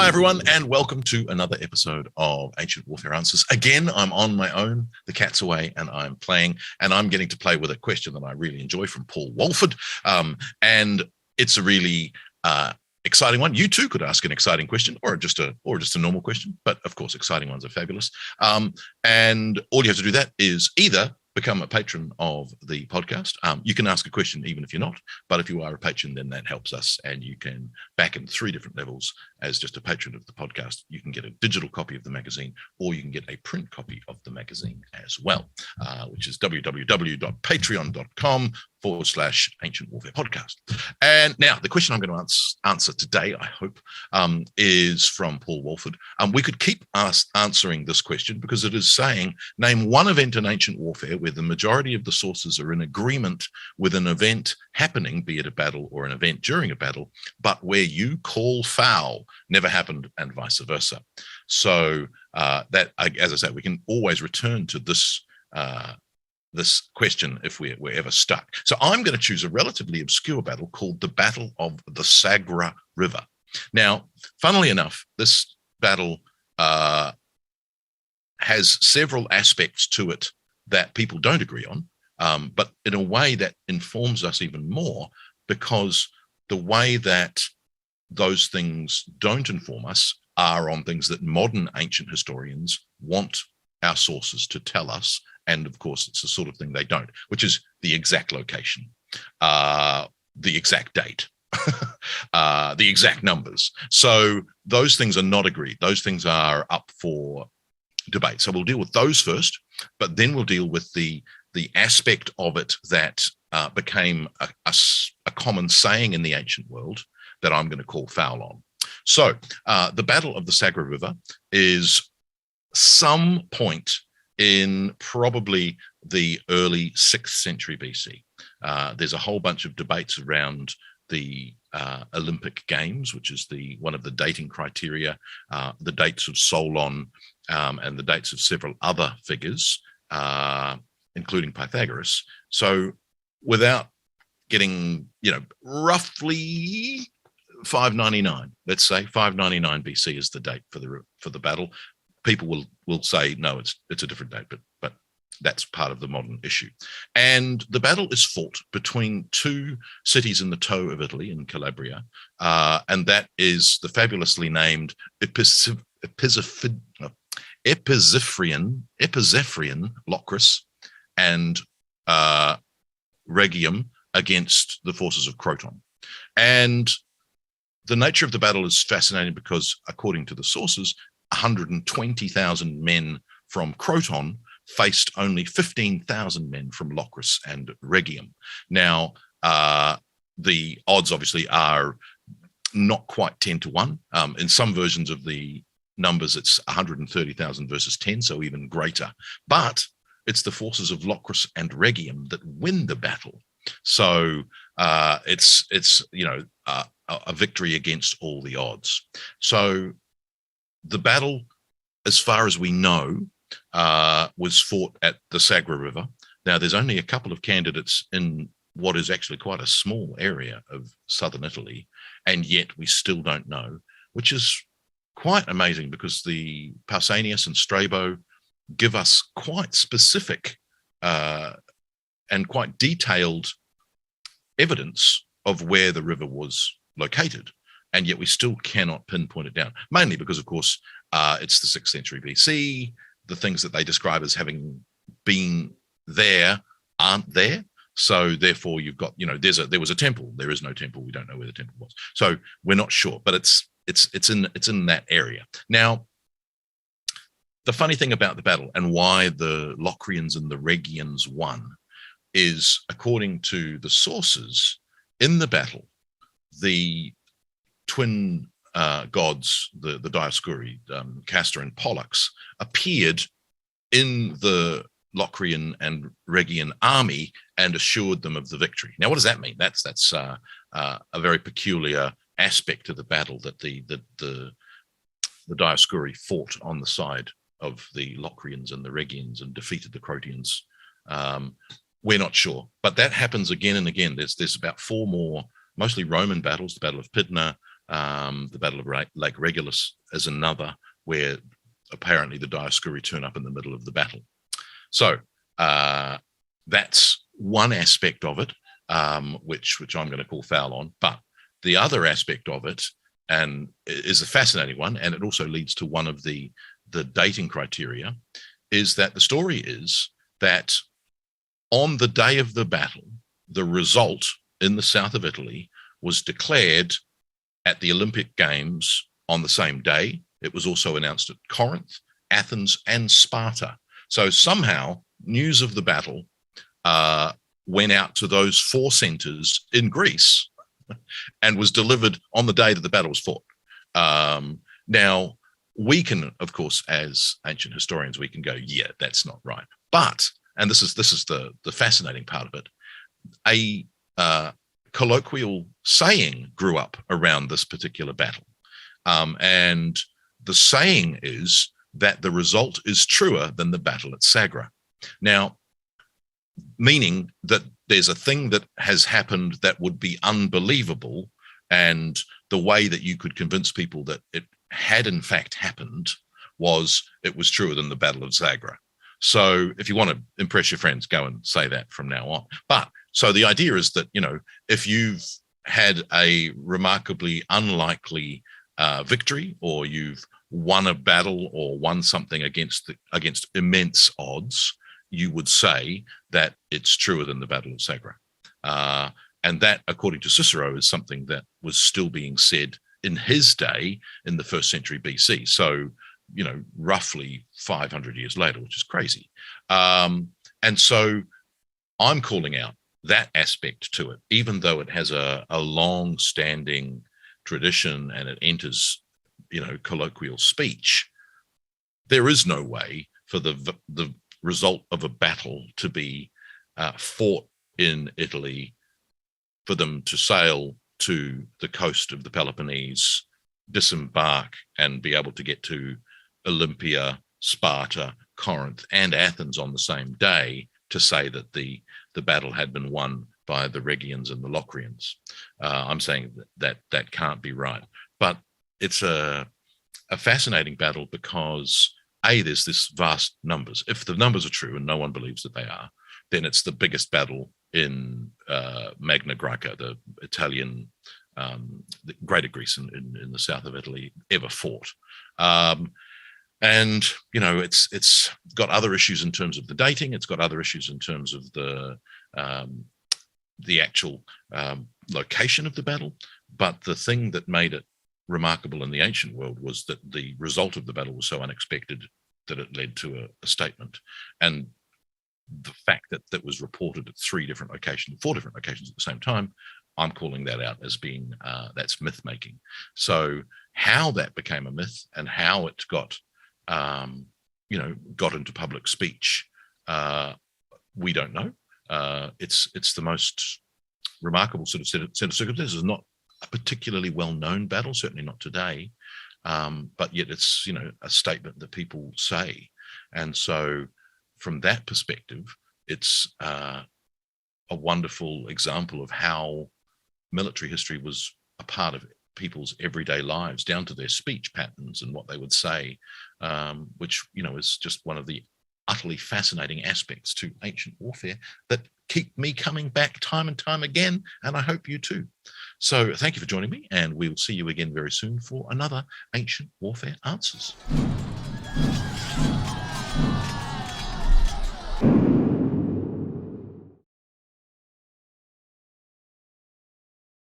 Hi, everyone, and welcome to another episode of Ancient Warfare Answers. Again, I'm on my own. The cat's away, and I'm playing, and I'm getting to play with a question that I really enjoy from Paul Walford. And it's a really exciting one. You too could ask an exciting question, or just a normal question. But of course, exciting ones are fabulous. And all you have to do that is either become a patron of the podcast. You can ask a question even if you're not, but if you are a patron, then that helps us, and you can back in 3 different levels as just a patron of the podcast. You can get a digital copy of the magazine, or you can get a print copy of the magazine as well, which is www.patreon.com/Ancient Warfare Podcast. And now the question I'm going to answer today, I hope, is from Paul Walford. We could keep answering this question because it is saying, name one event in ancient warfare where the majority of the sources are in agreement with an event happening, be it a battle or an event during a battle, but where you call foul never happened, and vice versa. So that, as I said, we can always return to this question if we're ever stuck. So I'm going to choose a relatively obscure battle called the Battle of the Sagra River. Now, funnily enough, this battle has several aspects to it that people don't agree on, but in a way that informs us even more, because the way that those things don't inform us are on things that modern ancient historians want our sources to tell us. And of course, it's the sort of thing they don't, which is the exact location, the exact date, the exact numbers. So those things are not agreed. Those things are up for debate. So we'll deal with those first, but then we'll deal with the aspect of it that became a common saying in the ancient world that I'm going to call foul on. So the Battle of the Sagra River is some point in probably the early 6th century BC. There's a whole bunch of debates around the Olympic Games, which is one of the dating criteria, the dates of Solon, and the dates of several other figures, including Pythagoras. So without getting, roughly 599, let's say 599 BC is the date for the battle. People will say, no, it's a different date, but that's part of the modern issue. And the battle is fought between 2 cities in the toe of Italy, in Calabria, and that is the fabulously named Epizephyrian Locris and Rhegium against the forces of Croton. And the nature of the battle is fascinating because, according to the sources, 120,000 men from Croton faced only 15,000 men from Locris and Rhegium. Now, the odds obviously are not quite 10-1. In some versions of the numbers, it's 130,000 versus 10, so even greater. But it's the forces of Locris and Rhegium that win the battle. So it's a victory against all the odds. So the battle, as far as we know, was fought at the Sagra River. Now, there's only a couple of candidates in what is actually quite a small area of southern Italy, and yet we still don't know, which is quite amazing because the Pausanias and Strabo give us quite specific and quite detailed evidence of where the river was located, and yet we still cannot pinpoint it down, mainly because, of course, it's the 6th century BC. The things that they describe as having been there aren't there. So therefore you've got, there was a temple. There is no temple. We don't know where the temple was. So we're not sure, but it's in that area. Now, the funny thing about the battle and why the Locrians and the Rhegians won is, according to the sources, in the battle, the twin gods, the Dioscuri, Castor and Pollux, appeared in the Locrian and Rhegian army and assured them of the victory. Now, what does that mean? That's a very peculiar aspect to the battle, that the Dioscuri fought on the side of the Locrians and the Rhegians and defeated the Crotians. We're not sure, but that happens again and again. There's about 4 more, mostly Roman battles: the Battle of Pydna, The Battle of Lake Regulus is another, where apparently the Dioscuri turn up in the middle of the battle. So that's one aspect of it, which I'm going to call foul on. But the other aspect of it, and is a fascinating one, and it also leads to one of the dating criteria, is that the story is that on the day of the battle, the result in the south of Italy was declared at the Olympic Games on the same day. It was also announced at Corinth, Athens, and Sparta. So somehow news of the battle went out to those 4 centers in Greece and was delivered on the day that the battle was fought. Now, we can, of course, as ancient historians, we can go, yeah, that's not right. But, and this is the fascinating part of it, a colloquial saying grew up around this particular battle. And the saying is that the result is truer than the battle at Sagra. Now, meaning that there's a thing that has happened that would be unbelievable, and the way that you could convince people that it had in fact happened was it was truer than the Battle of Sagra. So if you want to impress your friends, go and say that from now on. But so the idea is that, if you've had a remarkably unlikely victory, or you've won a battle or won something against immense odds, you would say that it's truer than the Battle of Sagra. And that, according to Cicero, is something that was still being said in his day in the 1st century BC. So, roughly 500 years later, which is crazy. And so I'm calling out that aspect to it, even though it has a long-standing tradition and it enters, colloquial speech. There is no way for the result of a battle to be fought in Italy, for them to sail to the coast of the Peloponnese, disembark, and be able to get to Olympia, Sparta, Corinth, and Athens on the same day, to say that the battle had been won by the Rhegians and the Locrians. I'm saying that can't be right. But it's a fascinating battle because, A, there's this vast numbers. If the numbers are true, and no one believes that they are, then it's the biggest battle in Magna Graeca, the Italian, the Greater Greece in the south of Italy, ever fought. And, it's got other issues in terms of the dating. It's got other issues in terms of the actual location of the battle. But the thing that made it remarkable in the ancient world was that the result of the battle was so unexpected that it led to a statement. And the fact that that was reported at 4 different locations at the same time, I'm calling that out as being, that's myth making. So how that became a myth and how it got into public speech, we don't know. It's the most remarkable sort of set of circumstances. Not a particularly well-known battle, certainly not today, but yet it's a statement that people say. And so from that perspective, it's a wonderful example of how military history was a part of people's everyday lives, down to their speech patterns and what they would say, which is just one of the utterly fascinating aspects to ancient warfare that keep me coming back time and time again, and I hope you too. So thank you for joining me, and we'll see you again very soon for another Ancient Warfare Answers.